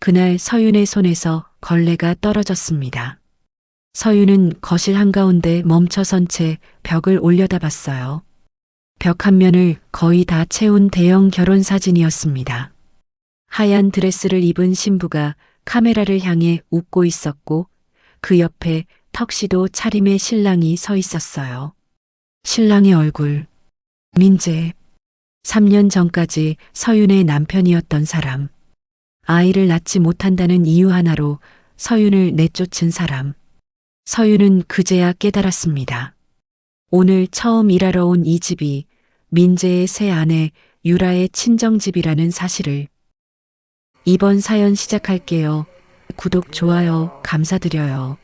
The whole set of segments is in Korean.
그날 서윤의 손에서 걸레가 떨어졌습니다. 서윤은 거실 한가운데 멈춰선 채 벽을 올려다봤어요. 벽 한 면을 거의 다 채운 대형 결혼사진이었습니다. 하얀 드레스를 입은 신부가 카메라를 향해 웃고 있었고 그 옆에 턱시도 차림의 신랑이 서 있었어요. 신랑의 얼굴. 민재. 3년 전까지 서윤의 남편이었던 사람. 아이를 낳지 못한다는 이유 하나로 서윤을 내쫓은 사람. 서윤은 그제야 깨달았습니다. 오늘 처음 일하러 온 이 집이 민재의 새 아내 유라의 친정집이라는 사실을. 이번 사연 시작할게요. 구독, 좋아요, 감사드려요.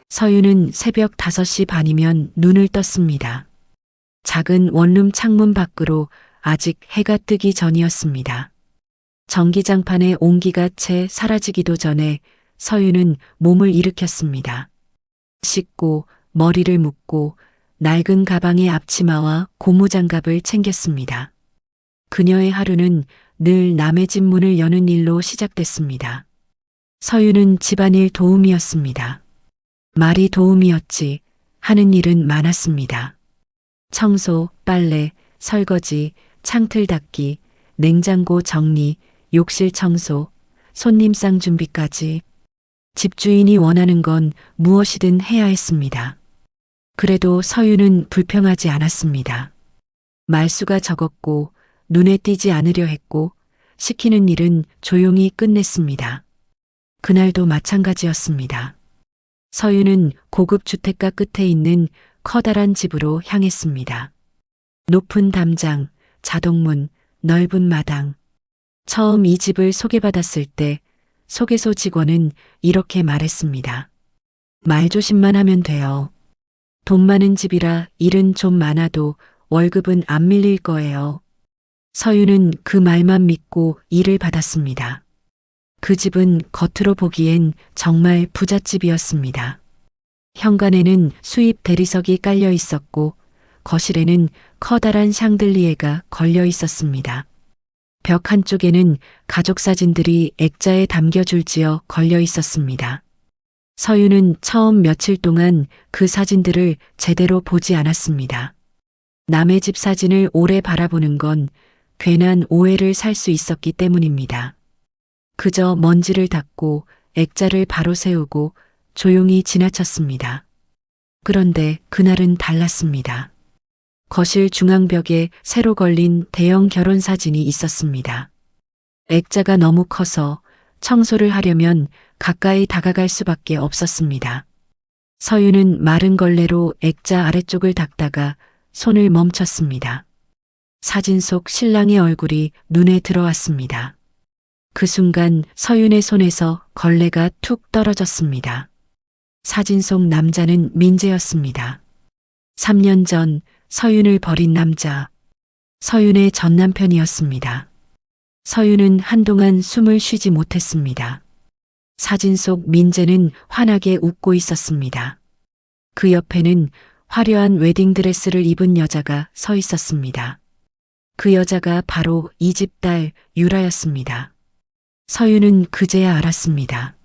서윤은 새벽 5시 반이면 눈을 떴습니다. 작은 원룸 창문 밖으로 아직 해가 뜨기 전이었습니다. 전기장판의 온기가 채 사라지기도 전에 서윤은 몸을 일으켰습니다. 씻고 머리를 묶고 낡은 가방에 앞치마와 고무장갑을 챙겼습니다. 그녀의 하루는 늘 남의 집 문을 여는 일로 시작됐습니다. 서윤은 집안일 도우미였습니다. 말이 도우미였지 하는 일은 많았습니다. 청소, 빨래, 설거지, 창틀 닦기, 냉장고 정리, 욕실 청소, 손님상 준비까지. 집주인이 원하는 건 무엇이든 해야 했습니다. 그래도 서윤은 불평하지 않았습니다. 말수가 적었고 눈에 띄지 않으려 했고 시키는 일은 조용히 끝냈습니다. 그날도 마찬가지였습니다. 서윤은 고급 주택가 끝에 있는 커다란 집으로 향했습니다. 높은 담장, 자동문, 넓은 마당. 처음 이 집을 소개받았을 때 소개소 직원은 이렇게 말했습니다. 말조심만 하면 돼요. 돈 많은 집이라 일은 좀 많아도 월급은 안 밀릴 거예요. 서윤은 그 말만 믿고 일을 받았습니다. 그 집은 겉으로 보기엔 정말 부잣집이었습니다. 현관에는 수입 대리석이 깔려 있었고 거실에는 커다란 샹들리에가 걸려 있었습니다. 벽 한쪽에는 가족 사진들이 액자에 담겨 줄지어 걸려 있었습니다. 서윤은 처음 며칠 동안 그 사진들을 제대로 보지 않았습니다. 남의 집 사진을 오래 바라보는 건 괜한 오해를 살 수 있었기 때문입니다. 그저 먼지를 닦고 액자를 바로 세우고 조용히 지나쳤습니다. 그런데 그날은 달랐습니다. 거실 중앙벽에 새로 걸린 대형 결혼 사진이 있었습니다. 액자가 너무 커서 청소를 하려면 가까이 다가갈 수밖에 없었습니다. 서윤은 마른 걸레로 액자 아래쪽을 닦다가 손을 멈췄습니다. 사진 속 신랑의 얼굴이 눈에 들어왔습니다. 그 순간 서윤의 손에서 걸레가 툭 떨어졌습니다. 사진 속 남자는 민재였습니다. 3년 전 서윤을 버린 남자. 서윤의 전 남편이었습니다. 서윤은 한동안 숨을 쉬지 못했습니다. 사진 속 민재는 환하게 웃고 있었습니다. 그 옆에는 화려한 웨딩드레스를 입은 여자가 서 있었습니다. 그 여자가 바로 이 집 딸 유라였습니다. 서윤은 그제야 알았습니다.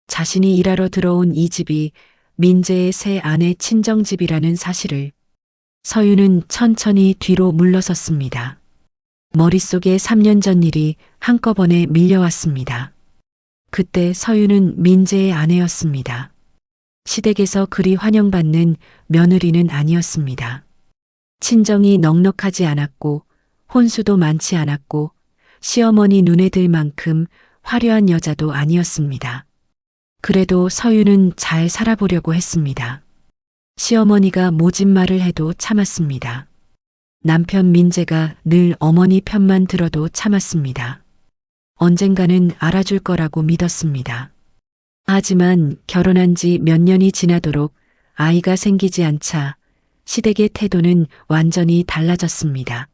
자신이 일하러 들어온 이 집이 민재의 새 아내 친정집이라는 사실을. 서윤은 천천히 뒤로 물러섰습니다. 머릿속에 3년 전 일이 한꺼번에 밀려왔습니다. 그때 서윤은 민재의 아내였습니다. 시댁에서 그리 환영받는 며느리는 아니었습니다. 친정이 넉넉하지 않았고 혼수도 많지 않았고 시어머니 눈에 들 만큼 화려한 여자도 아니었습니다. 그래도 서윤은 잘 살아보려고 했습니다. 시어머니가 모진 말을 해도 참았습니다. 남편 민재가 늘 어머니 편만 들어도 참았습니다. 언젠가는 알아줄 거라고 믿었습니다. 하지만 결혼한 지 몇 년이 지나도록 아이가 생기지 않자 시댁의 태도는 완전히 달라졌습니다.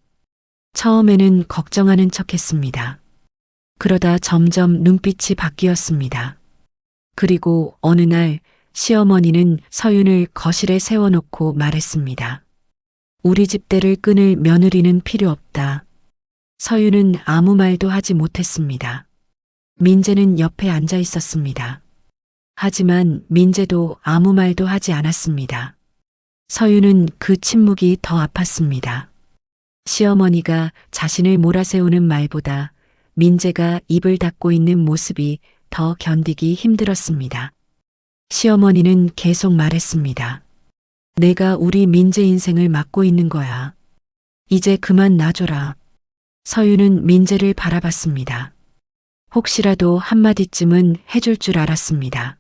처음에는 걱정하는 척했습니다. 그러다 점점 눈빛이 바뀌었습니다. 그리고 어느 날 시어머니는 서윤을 거실에 세워놓고 말했습니다. 우리 집대를 끊을 며느리는 필요 없다. 서윤은 아무 말도 하지 못했습니다. 민재는 옆에 앉아 있었습니다. 하지만 민재도 아무 말도 하지 않았습니다. 서유는 그 침묵이 더 아팠습니다. 시어머니가 자신을 몰아세우는 말보다 민재가 입을 닫고 있는 모습이 더 견디기 힘들었습니다. 시어머니는 계속 말했습니다. 내가 우리 민재 인생을 막고 있는 거야. 이제 그만 놔줘라. 서유는 민재를 바라봤습니다. 혹시라도 한마디쯤은 해줄 줄 알았습니다.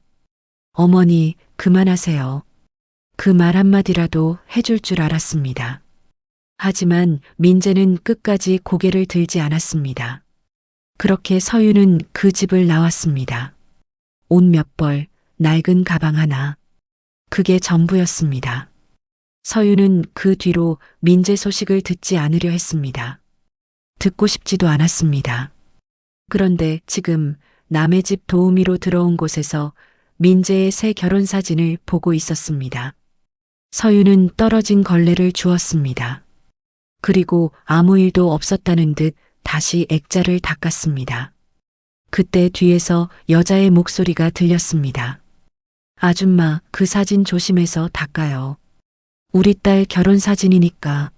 어머니, 그만하세요. 그 말 한마디라도 해줄 줄 알았습니다. 하지만 민재는 끝까지 고개를 들지 않았습니다. 그렇게 서유는 그 집을 나왔습니다. 옷 몇 벌, 낡은 가방 하나. 그게 전부였습니다. 서유는 그 뒤로 민재 소식을 듣지 않으려 했습니다. 듣고 싶지도 않았습니다. 그런데 지금 남의 집 도우미로 들어온 곳에서 민재의 새 결혼 사진을 보고 있었습니다. 서유는 떨어진 걸레를 주었습니다. 그리고 아무 일도 없었다는 듯 다시 액자를 닦았습니다. 그때 뒤에서 여자의 목소리가 들렸습니다. 아줌마, 그 사진 조심해서 닦아요. 우리 딸 결혼 사진이니까.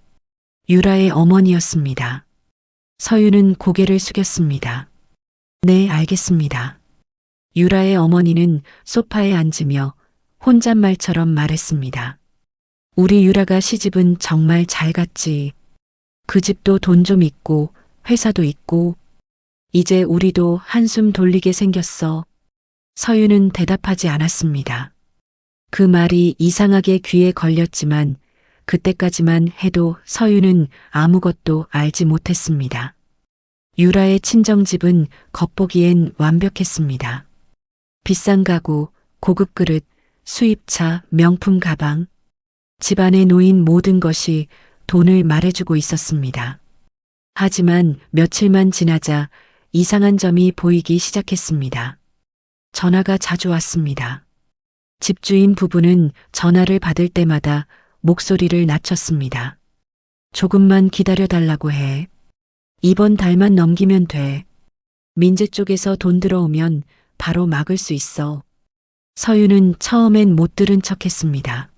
유라의 어머니였습니다. 서유는 고개를 숙였습니다. 네, 알겠습니다. 유라의 어머니는 소파에 앉으며 혼잣말처럼 말했습니다. 우리 유라가 시집은 정말 잘 갔지. 그 집도 돈 좀 있고 회사도 있고 이제 우리도 한숨 돌리게 생겼어. 서유는 대답하지 않았습니다. 그 말이 이상하게 귀에 걸렸지만 그때까지만 해도 서유는 아무것도 알지 못했습니다. 유라의 친정집은 겉보기엔 완벽했습니다. 비싼 가구, 고급 그릇, 수입차, 명품 가방. 집안에 놓인 모든 것이 돈을 말해주고 있었습니다. 하지만 며칠만 지나자 이상한 점이 보이기 시작했습니다. 전화가 자주 왔습니다. 집주인 부부는 전화를 받을 때마다 목소리를 낮췄습니다. 조금만 기다려달라고 해. 이번 달만 넘기면 돼. 민재 쪽에서 돈 들어오면 바로 막을 수 있어. 서유는 처음엔 못 들은 척했습니다.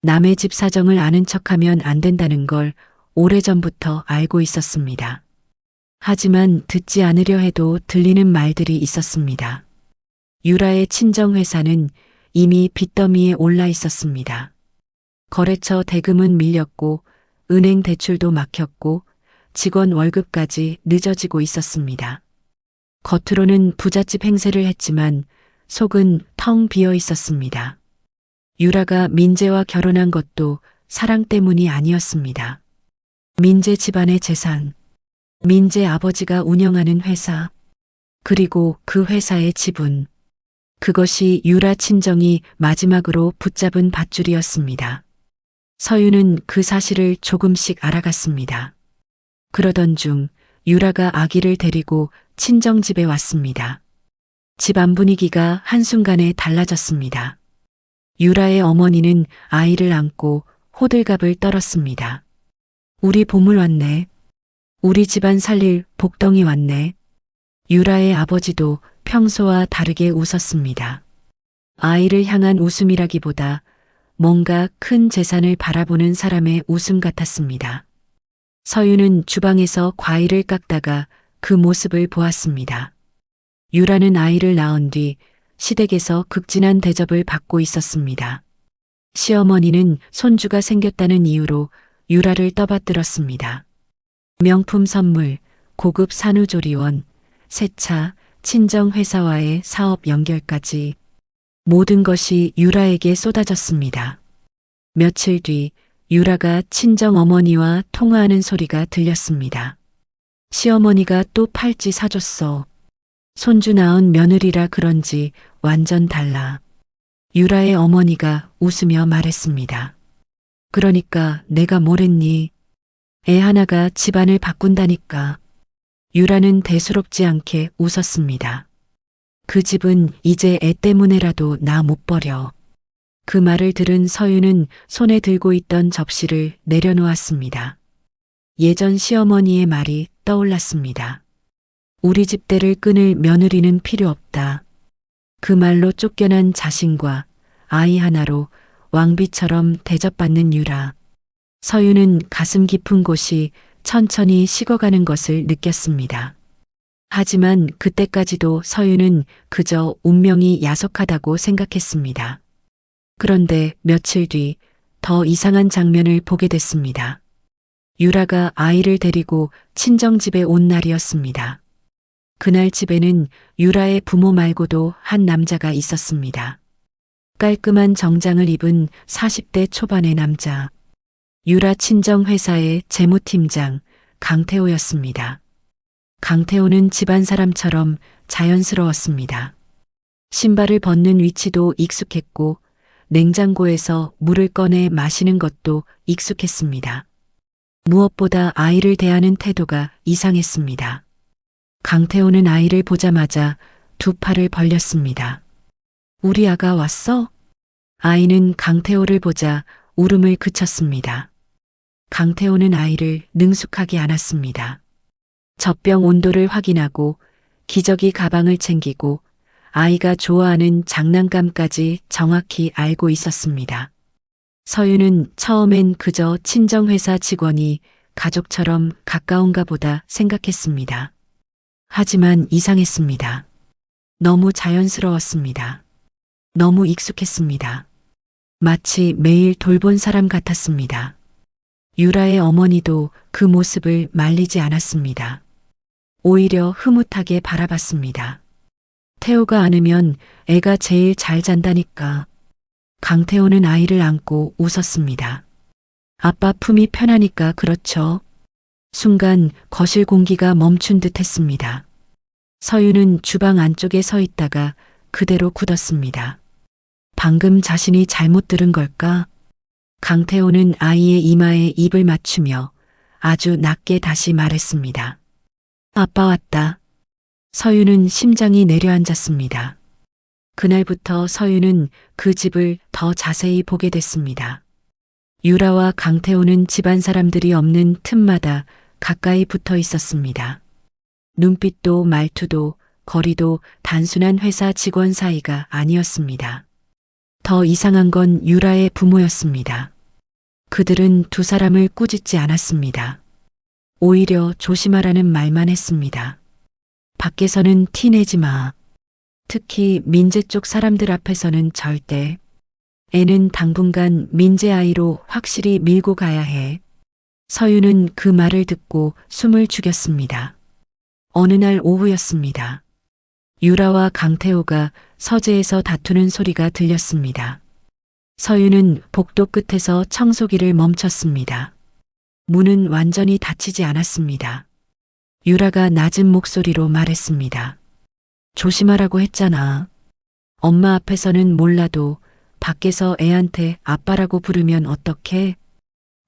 남의 집 사정을 아는 척하면 안 된다는 걸 오래전부터 알고 있었습니다. 하지만 듣지 않으려 해도 들리는 말들이 있었습니다. 유라의 친정회사는 이미 빚더미에 올라 있었습니다. 거래처 대금은 밀렸고 은행 대출도 막혔고 직원 월급까지 늦어지고 있었습니다. 겉으로는 부잣집 행세를 했지만 속은 텅 비어 있었습니다. 유라가 민재와 결혼한 것도 사랑 때문이 아니었습니다. 민재 집안의 재산, 민재 아버지가 운영하는 회사, 그리고 그 회사의 지분. 그것이 유라 친정이 마지막으로 붙잡은 밧줄이었습니다. 서유는 그 사실을 조금씩 알아갔습니다. 그러던 중 유라가 아기를 데리고 친정집에 왔습니다. 집안 분위기가 한순간에 달라졌습니다. 유라의 어머니는 아이를 안고 호들갑을 떨었습니다. 우리 보물 왔네. 우리 집안 살릴 복덩이 왔네. 유라의 아버지도 평소와 다르게 웃었습니다. 아이를 향한 웃음이라기보다 뭔가 큰 재산을 바라보는 사람의 웃음 같았습니다. 서유는 주방에서 과일을 깎다가 그 모습을 보았습니다. 유라는 아이를 낳은 뒤 시댁에서 극진한 대접을 받고 있었습니다. 시어머니는 손주가 생겼다는 이유로 유라를 떠받들었습니다. 명품 선물, 고급 산후조리원, 새 차, 친정회사와의 사업 연결까지 모든 것이 유라에게 쏟아졌습니다. 며칠 뒤 유라가 친정어머니와 통화하는 소리가 들렸습니다. 시어머니가 또 팔찌 사줬어. 손주 낳은 며느리라 그런지 완전 달라. 유라의 어머니가 웃으며 말했습니다. 그러니까 내가 뭘 했니? 애 하나가 집안을 바꾼다니까. 유라는 대수롭지 않게 웃었습니다. 그 집은 이제 애 때문에라도 나 못 버려. 그 말을 들은 서유는 손에 들고 있던 접시를 내려놓았습니다. 예전 시어머니의 말이 떠올랐습니다. 우리 집대를 끊을 며느리는 필요 없다. 그 말로 쫓겨난 자신과 아이 하나로 왕비처럼 대접받는 유라. 서유는 가슴 깊은 곳이 천천히 식어가는 것을 느꼈습니다. 하지만 그때까지도 서유는 그저 운명이 야속하다고 생각했습니다. 그런데 며칠 뒤 더 이상한 장면을 보게 됐습니다. 유라가 아이를 데리고 친정집에 온 날이었습니다. 그날 집에는 유라의 부모 말고도 한 남자가 있었습니다. 깔끔한 정장을 입은 40대 초반의 남자. 유라 친정 회사의 재무팀장 강태호였습니다. 강태호는 집안 사람처럼 자연스러웠습니다. 신발을 벗는 위치도 익숙했고 냉장고에서 물을 꺼내 마시는 것도 익숙했습니다. 무엇보다 아이를 대하는 태도가 이상했습니다. 강태호는 아이를 보자마자 두 팔을 벌렸습니다. 우리 아가 왔어? 아이는 강태호를 보자 울음을 그쳤습니다. 강태호는 아이를 능숙하게 안았습니다. 젖병 온도를 확인하고 기저귀 가방을 챙기고 아이가 좋아하는 장난감까지 정확히 알고 있었습니다. 서유는 처음엔 그저 친정회사 직원이 가족처럼 가까운가 보다 생각했습니다. 하지만 이상했습니다. 너무 자연스러웠습니다. 너무 익숙했습니다. 마치 매일 돌본 사람 같았습니다. 유라의 어머니도 그 모습을 말리지 않았습니다. 오히려 흐뭇하게 바라봤습니다. 태호가 안으면 애가 제일 잘 잔다니까. 강태호는 아이를 안고 웃었습니다. 아빠 품이 편하니까 그렇죠. 순간 거실 공기가 멈춘 듯 했습니다. 서유는 주방 안쪽에 서 있다가 그대로 굳었습니다. 방금 자신이 잘못 들은 걸까? 강태호는 아이의 이마에 입을 맞추며 아주 낮게 다시 말했습니다. 아빠 왔다. 서유는 심장이 내려앉았습니다. 그날부터 서유는 그 집을 더 자세히 보게 됐습니다. 유라와 강태호는 집안 사람들이 없는 틈마다 가까이 붙어 있었습니다. 눈빛도 말투도 거리도 단순한 회사 직원 사이가 아니었습니다. 더 이상한 건 유라의 부모였습니다. 그들은 두 사람을 꾸짖지 않았습니다. 오히려 조심하라는 말만 했습니다. 밖에서는 티내지 마. 특히 민재 쪽 사람들 앞에서는 절대. 애는 당분간 민재 아이로 확실히 밀고 가야 해. 서유는 그 말을 듣고 숨을 죽였습니다. 어느 날 오후였습니다. 유라와 강태호가 서재에서 다투는 소리가 들렸습니다. 서유는 복도 끝에서 청소기를 멈췄습니다. 문은 완전히 닫히지 않았습니다. 유라가 낮은 목소리로 말했습니다. 조심하라고 했잖아. 엄마 앞에서는 몰라도 밖에서 애한테 아빠라고 부르면 어떡해?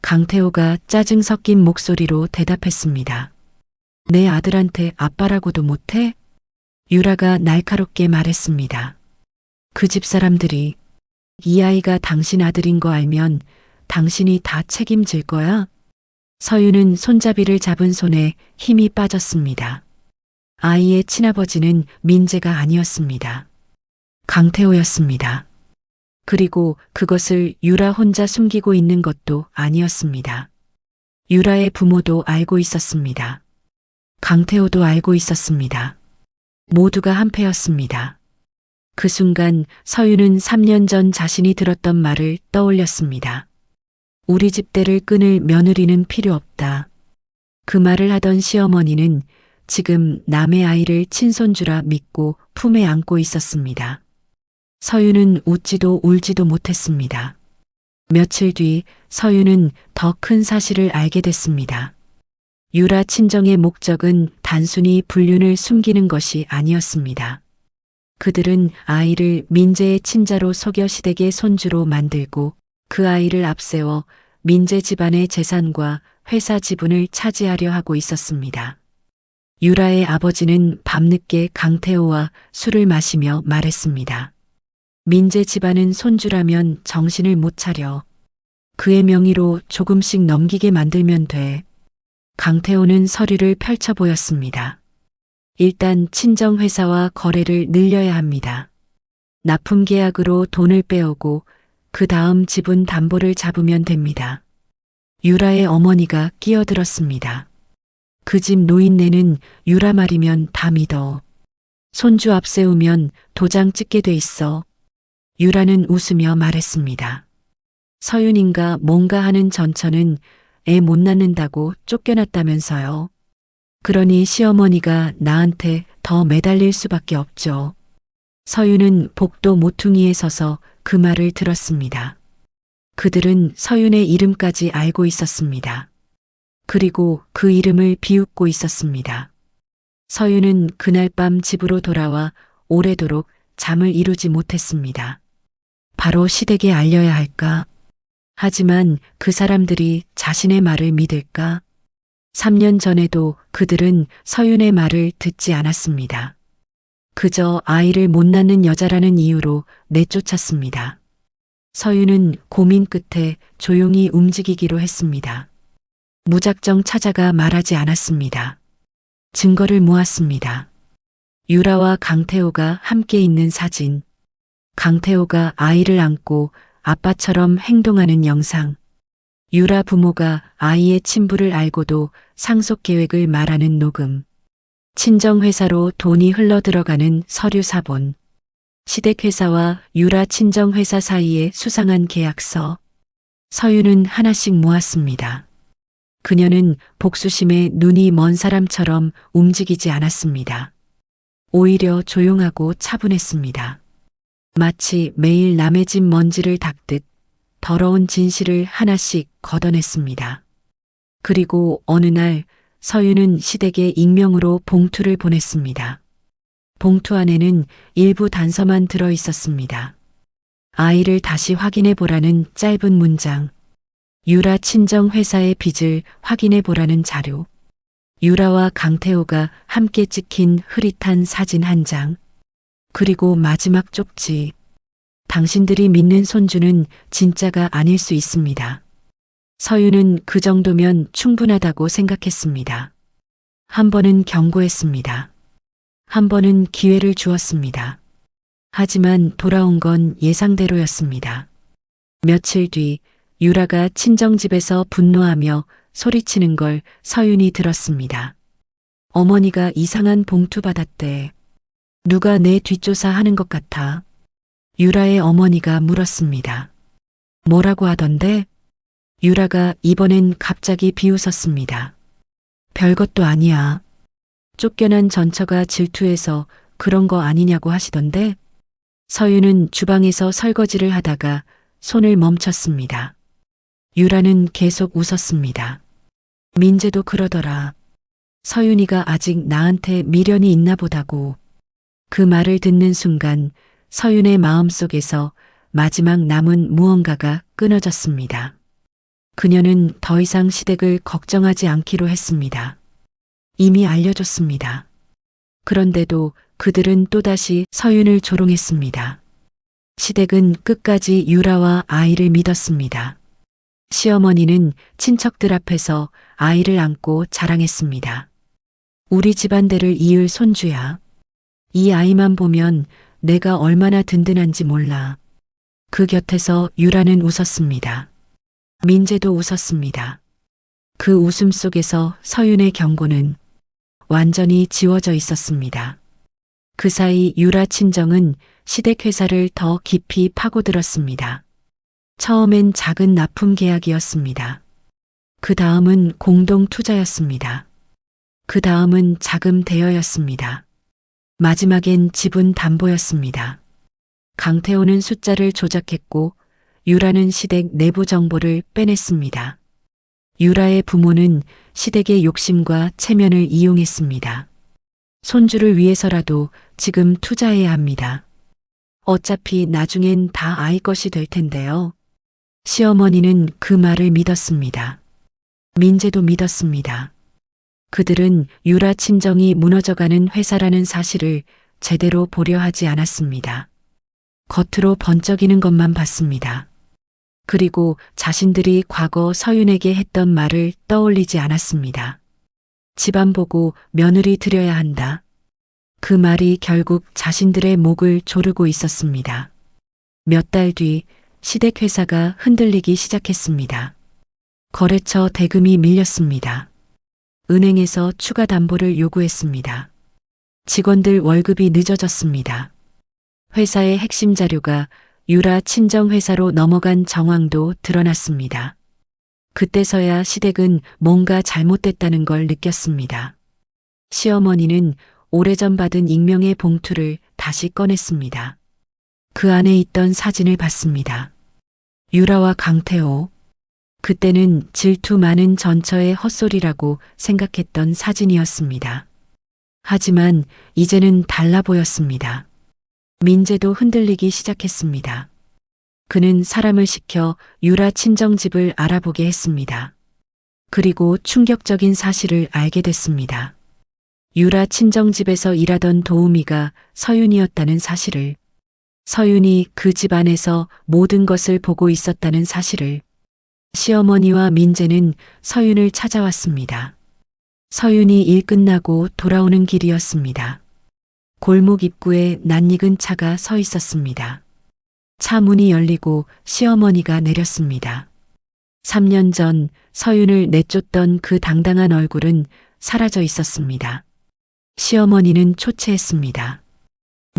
강태호가 짜증 섞인 목소리로 대답했습니다. 내 아들한테 아빠라고도 못해? 유라가 날카롭게 말했습니다. 그 집 사람들이 이 아이가 당신 아들인 거 알면 당신이 다 책임질 거야? 서유는 손잡이를 잡은 손에 힘이 빠졌습니다. 아이의 친아버지는 민재가 아니었습니다. 강태호였습니다. 그리고 그것을 유라 혼자 숨기고 있는 것도 아니었습니다. 유라의 부모도 알고 있었습니다. 강태호도 알고 있었습니다. 모두가 한패였습니다. 그 순간 서유는 3년 전 자신이 들었던 말을 떠올렸습니다. 우리 집대를 끊을 며느리는 필요 없다. 그 말을 하던 시어머니는 지금 남의 아이를 친손주라 믿고 품에 안고 있었습니다. 서유는 웃지도 울지도 못했습니다. 며칠 뒤 서유는 더 큰 사실을 알게 됐습니다. 유라 친정의 목적은 단순히 불륜을 숨기는 것이 아니었습니다. 그들은 아이를 민재의 친자로 속여 시댁의 손주로 만들고 그 아이를 앞세워 민재 집안의 재산과 회사 지분을 차지하려 하고 있었습니다. 유라의 아버지는 밤늦게 강태호와 술을 마시며 말했습니다. 민재 집안은 손주라면 정신을 못 차려. 그의 명의로 조금씩 넘기게 만들면 돼. 강태호는 서류를 펼쳐 보였습니다. 일단 친정회사와 거래를 늘려야 합니다. 납품 계약으로 돈을 빼오고 그 다음 지분 담보를 잡으면 됩니다. 유라의 어머니가 끼어들었습니다. 그 집 노인네는 유라 말이면 다 믿어. 손주 앞세우면 도장 찍게 돼 있어. 유라는 웃으며 말했습니다. 서윤인가 뭔가 하는 전처는 애 못 낳는다고 쫓겨났다면서요. 그러니 시어머니가 나한테 더 매달릴 수밖에 없죠. 서윤은 복도 모퉁이에 서서 그 말을 들었습니다. 그들은 서윤의 이름까지 알고 있었습니다. 그리고 그 이름을 비웃고 있었습니다. 서윤은 그날 밤 집으로 돌아와 오래도록 잠을 이루지 못했습니다. 바로 시댁에 알려야 할까? 하지만 그 사람들이 자신의 말을 믿을까? 3년 전에도 그들은 서윤의 말을 듣지 않았습니다. 그저 아이를 못 낳는 여자라는 이유로 내쫓았습니다. 서윤은 고민 끝에 조용히 움직이기로 했습니다. 무작정 찾아가 말하지 않았습니다. 증거를 모았습니다. 유라와 강태호가 함께 있는 사진, 강태호가 아이를 안고 아빠처럼 행동하는 영상, 유라 부모가 아이의 친부를 알고도 상속 계획을 말하는 녹음, 친정회사로 돈이 흘러 들어가는 서류 사본, 시댁회사와 유라 친정회사 사이에 수상한 계약서. 서윤은 하나씩 모았습니다. 그녀는 복수심에 눈이 먼 사람처럼 움직이지 않았습니다. 오히려 조용하고 차분했습니다. 마치 매일 남의 집 먼지를 닦듯 더러운 진실을 하나씩 걷어냈습니다. 그리고 어느 날 서윤은 시댁에 익명으로 봉투를 보냈습니다. 봉투 안에는 일부 단서만 들어 있었습니다. 아이를 다시 확인해 보라는 짧은 문장, 유라 친정 회사의 빚을 확인해 보라는 자료, 유라와 강태호가 함께 찍힌 흐릿한 사진 한 장, 그리고 마지막 쪽지. 당신들이 믿는 손주는 진짜가 아닐 수 있습니다. 서윤은 그 정도면 충분하다고 생각했습니다. 한 번은 경고했습니다. 한 번은 기회를 주었습니다. 하지만 돌아온 건 예상대로였습니다. 며칠 뒤 유라가 친정집에서 분노하며 소리치는 걸 서윤이 들었습니다. 어머니가 이상한 봉투 받았대. 누가 내 뒷조사 하는 것 같아. 유라의 어머니가 물었습니다. 뭐라고 하던데? 유라가 이번엔 갑자기 비웃었습니다. 별것도 아니야. 쫓겨난 전처가 질투해서 그런 거 아니냐고 하시던데? 서윤은 주방에서 설거지를 하다가 손을 멈췄습니다. 유라는 계속 웃었습니다. 민재도 그러더라. 서윤이가 아직 나한테 미련이 있나 보다고. 그 말을 듣는 순간 서윤의 마음속에서 마지막 남은 무언가가 끊어졌습니다. 그녀는 더 이상 시댁을 걱정하지 않기로 했습니다. 이미 알려줬습니다. 그런데도 그들은 또다시 서윤을 조롱했습니다. 시댁은 끝까지 유라와 아이를 믿었습니다. 시어머니는 친척들 앞에서 아이를 안고 자랑했습니다. 우리 집안대를 이을 손주야. 이 아이만 보면 내가 얼마나 든든한지 몰라. 그 곁에서 유라는 웃었습니다. 민재도 웃었습니다. 그 웃음 속에서 서윤의 경고는 완전히 지워져 있었습니다. 그 사이 유라 친정은 시댁 회사를 더 깊이 파고들었습니다. 처음엔 작은 납품 계약이었습니다. 그 다음은 공동 투자였습니다. 그 다음은 자금 대여였습니다. 마지막엔 지분 담보였습니다. 강태호는 숫자를 조작했고 유라는 시댁 내부 정보를 빼냈습니다. 유라의 부모는 시댁의 욕심과 체면을 이용했습니다. 손주를 위해서라도 지금 투자해야 합니다. 어차피 나중엔 다 아이 것이 될 텐데요. 시어머니는 그 말을 믿었습니다. 민재도 믿었습니다. 그들은 유라 친정이 무너져가는 회사라는 사실을 제대로 보려 하지 않았습니다. 겉으로 번쩍이는 것만 봤습니다. 그리고 자신들이 과거 서윤에게 했던 말을 떠올리지 않았습니다. 집안 보고 며느리 들여야 한다. 그 말이 결국 자신들의 목을 조르고 있었습니다. 몇 달 뒤 시댁회사가 흔들리기 시작했습니다. 거래처 대금이 밀렸습니다. 은행에서 추가 담보를 요구했습니다. 직원들 월급이 늦어졌습니다. 회사의 핵심 자료가 유라 친정회사로 넘어간 정황도 드러났습니다. 그때서야 시댁은 뭔가 잘못됐다는 걸 느꼈습니다. 시어머니는 오래전 받은 익명의 봉투를 다시 꺼냈습니다. 그 안에 있던 사진을 봤습니다. 유라와 강태호. 그때는 질투 많은 전처의 헛소리라고 생각했던 사진이었습니다. 하지만 이제는 달라 보였습니다. 민재도 흔들리기 시작했습니다. 그는 사람을 시켜 유라 친정집을 알아보게 했습니다. 그리고 충격적인 사실을 알게 됐습니다. 유라 친정집에서 일하던 도우미가 서윤이었다는 사실을, 서윤이 그 집 안에서 모든 것을 보고 있었다는 사실을. 시어머니와 민재는 서윤을 찾아왔습니다. 서윤이 일 끝나고 돌아오는 길이었습니다. 골목 입구에 낯익은 차가 서 있었습니다. 차 문이 열리고 시어머니가 내렸습니다. 3년 전 서윤을 내쫓던 그 당당한 얼굴은 사라져 있었습니다. 시어머니는 초췌했습니다.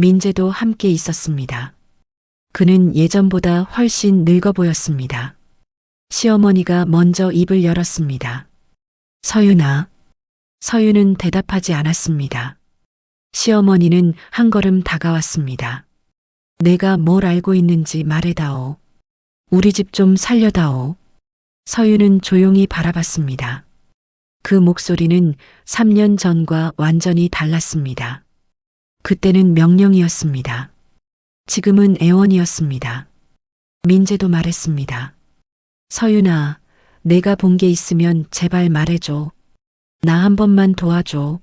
민재도 함께 있었습니다. 그는 예전보다 훨씬 늙어 보였습니다. 시어머니가 먼저 입을 열었습니다. 서윤아. 서윤은 대답하지 않았습니다. 시어머니는 한 걸음 다가왔습니다. 내가 뭘 알고 있는지 말해다오. 우리 집 좀 살려다오. 서윤은 조용히 바라봤습니다. 그 목소리는 3년 전과 완전히 달랐습니다. 그때는 명령이었습니다. 지금은 애원이었습니다. 민재도 말했습니다. 서윤아, 내가 본 게 있으면 제발 말해줘. 나 한 번만 도와줘.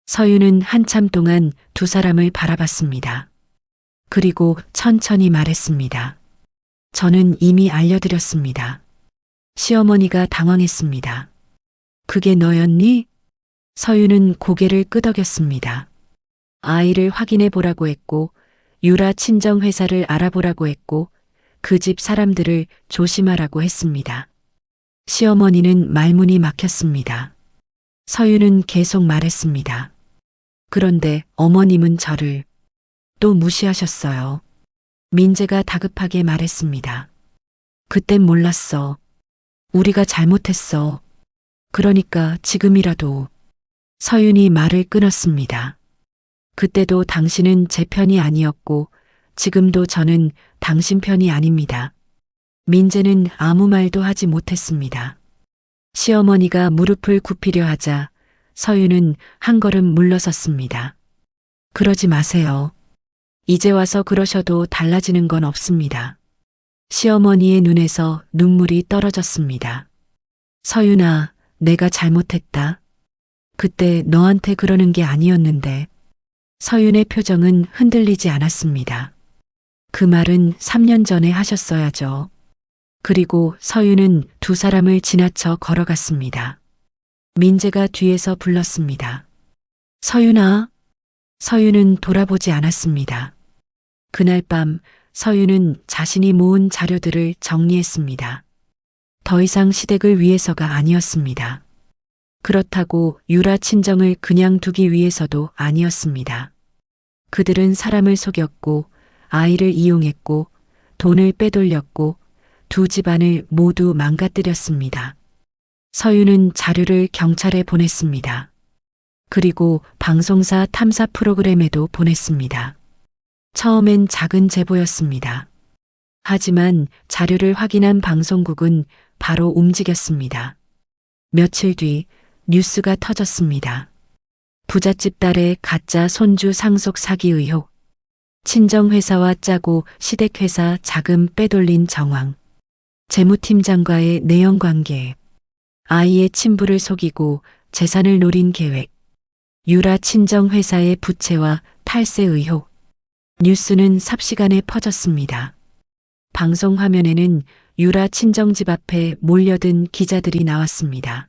서윤은 한참 동안 두 사람을 바라봤습니다. 그리고 천천히 말했습니다. 저는 이미 알려드렸습니다. 시어머니가 당황했습니다. 그게 너였니? 서윤은 고개를 끄덕였습니다. 아이를 확인해 보라고 했고, 유라 친정 회사를 알아보라고 했고, 그 집 사람들을 조심하라고 했습니다. 시어머니는 말문이 막혔습니다. 서윤은 계속 말했습니다. 그런데 어머님은 저를 또 무시하셨어요. 민재가 다급하게 말했습니다. 그땐 몰랐어. 우리가 잘못했어. 그러니까 지금이라도. 서윤이 말을 끊었습니다. 그때도 당신은 제 편이 아니었고 지금도 저는 당신 편이 아닙니다. 민재는 아무 말도 하지 못했습니다. 시어머니가 무릎을 굽히려 하자 서윤은 한 걸음 물러섰습니다. 그러지 마세요. 이제 와서 그러셔도 달라지는 건 없습니다. 시어머니의 눈에서 눈물이 떨어졌습니다. 서윤아, 내가 잘못했다. 그때 너한테 그러는 게 아니었는데. 서윤의 표정은 흔들리지 않았습니다. 그 말은 3년 전에 하셨어야죠. 그리고 서윤은 두 사람을 지나쳐 걸어갔습니다. 민재가 뒤에서 불렀습니다. 서윤아. 서윤은 돌아보지 않았습니다. 그날 밤 서윤은 자신이 모은 자료들을 정리했습니다. 더 이상 시댁을 위해서가 아니었습니다. 그렇다고 유라 친정을 그냥 두기 위해서도 아니었습니다. 그들은 사람을 속였고 아이를 이용했고 돈을 빼돌렸고 두 집안을 모두 망가뜨렸습니다. 서윤은 자료를 경찰에 보냈습니다. 그리고 방송사 탐사 프로그램에도 보냈습니다. 처음엔 작은 제보였습니다. 하지만 자료를 확인한 방송국은 바로 움직였습니다. 며칠 뒤 뉴스가 터졌습니다. 부잣집 딸의 가짜 손주 상속 사기 의혹, 친정회사와 짜고 시댁회사 자금 빼돌린 정황, 재무팀장과의 내연관계, 아이의 친부를 속이고 재산을 노린 계획, 유라 친정회사의 부채와 탈세 의혹. 뉴스는 삽시간에 퍼졌습니다. 방송 화면에는 유라 친정집 앞에 몰려든 기자들이 나왔습니다.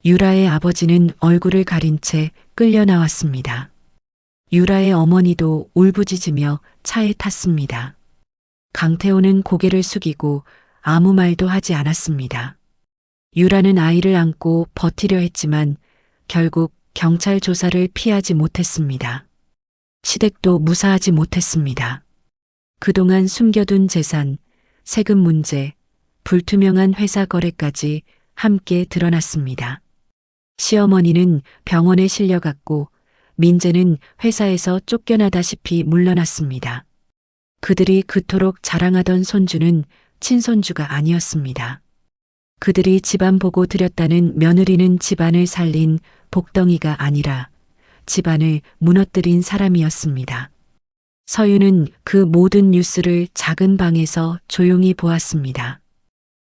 유라의 아버지는 얼굴을 가린 채 끌려 나왔습니다. 유라의 어머니도 울부짖으며 차에 탔습니다. 강태호는 고개를 숙이고 아무 말도 하지 않았습니다. 유라는 아이를 안고 버티려 했지만 결국 경찰 조사를 피하지 못했습니다. 시댁도 무사하지 못했습니다. 그동안 숨겨둔 재산, 세금 문제, 불투명한 회사 거래까지 함께 드러났습니다. 시어머니는 병원에 실려갔고 민재는 회사에서 쫓겨나다시피 물러났습니다. 그들이 그토록 자랑하던 손주는 친손주가 아니었습니다. 그들이 집안 보고 들였다는 며느리는 집안을 살린 복덩이가 아니라 집안을 무너뜨린 사람이었습니다. 서유는 그 모든 뉴스를 작은 방에서 조용히 보았습니다.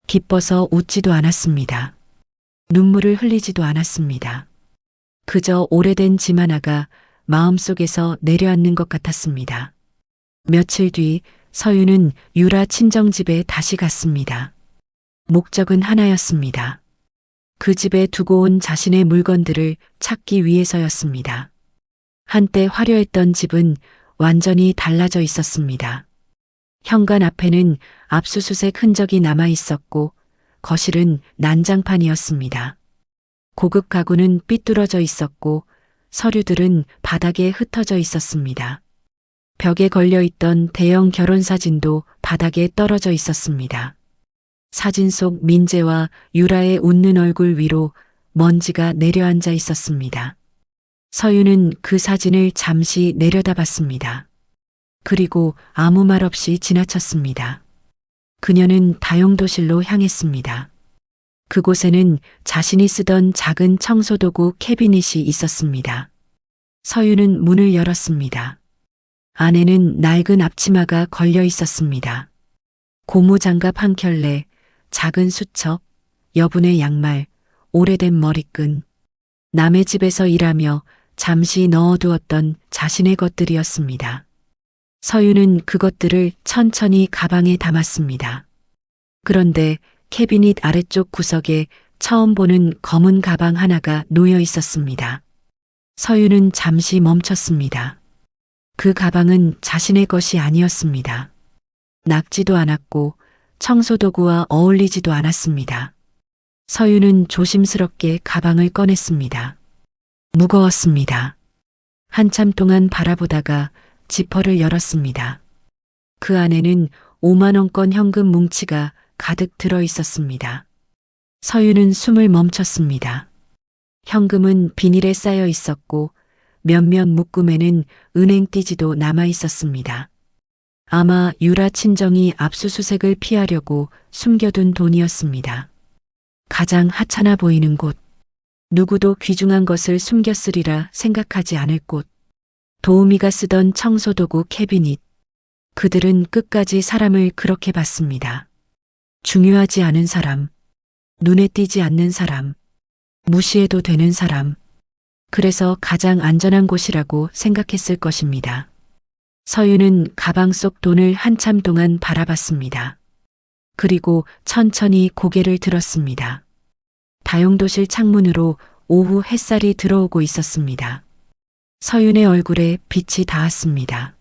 기뻐서 웃지도 않았습니다. 눈물을 흘리지도 않았습니다. 그저 오래된 짐 하나가 마음속에서 내려앉는 것 같았습니다. 며칠 뒤 서유는 유라 친정집에 다시 갔습니다. 목적은 하나였습니다. 그 집에 두고 온 자신의 물건들을 찾기 위해서였습니다. 한때 화려했던 집은 완전히 달라져 있었습니다. 현관 앞에는 압수수색 흔적이 남아 있었고 거실은 난장판이었습니다. 고급 가구는 삐뚤어져 있었고 서류들은 바닥에 흩어져 있었습니다. 벽에 걸려 있던 대형 결혼사진도 바닥에 떨어져 있었습니다. 사진 속 민재와 유라의 웃는 얼굴 위로 먼지가 내려앉아 있었습니다. 서유는 그 사진을 잠시 내려다봤습니다. 그리고 아무 말 없이 지나쳤습니다. 그녀는 다용도실로 향했습니다. 그곳에는 자신이 쓰던 작은 청소도구 캐비닛이 있었습니다. 서유는 문을 열었습니다. 안에는 낡은 앞치마가 걸려 있었습니다. 고무장갑 한 켤레, 작은 수첩, 여분의 양말, 오래된 머리끈, 남의 집에서 일하며 잠시 넣어두었던 자신의 것들이었습니다. 서유는 그것들을 천천히 가방에 담았습니다. 그런데 캐비닛 아래쪽 구석에 처음 보는 검은 가방 하나가 놓여 있었습니다. 서유는 잠시 멈췄습니다. 그 가방은 자신의 것이 아니었습니다. 낡지도 않았고 청소도구와 어울리지도 않았습니다. 서유는 조심스럽게 가방을 꺼냈습니다. 무거웠습니다. 한참 동안 바라보다가 지퍼를 열었습니다. 그 안에는 5만 원권 현금 뭉치가 가득 들어 있었습니다. 서유는 숨을 멈췄습니다. 현금은 비닐에 쌓여 있었고 몇몇 묶음에는 은행 띠지도 남아 있었습니다. 아마 유라 친정이 압수수색을 피하려고 숨겨둔 돈이었습니다. 가장 하찮아 보이는 곳, 누구도 귀중한 것을 숨겼으리라 생각하지 않을 곳, 도우미가 쓰던 청소도구 캐비닛. 그들은 끝까지 사람을 그렇게 봤습니다. 중요하지 않은 사람, 눈에 띄지 않는 사람, 무시해도 되는 사람. 그래서 가장 안전한 곳이라고 생각했을 것입니다. 서유는 가방 속 돈을 한참 동안 바라봤습니다. 그리고 천천히 고개를 들었습니다. 다용도실 창문으로 오후 햇살이 들어오고 있었습니다. 서윤의 얼굴에 빛이 닿았습니다.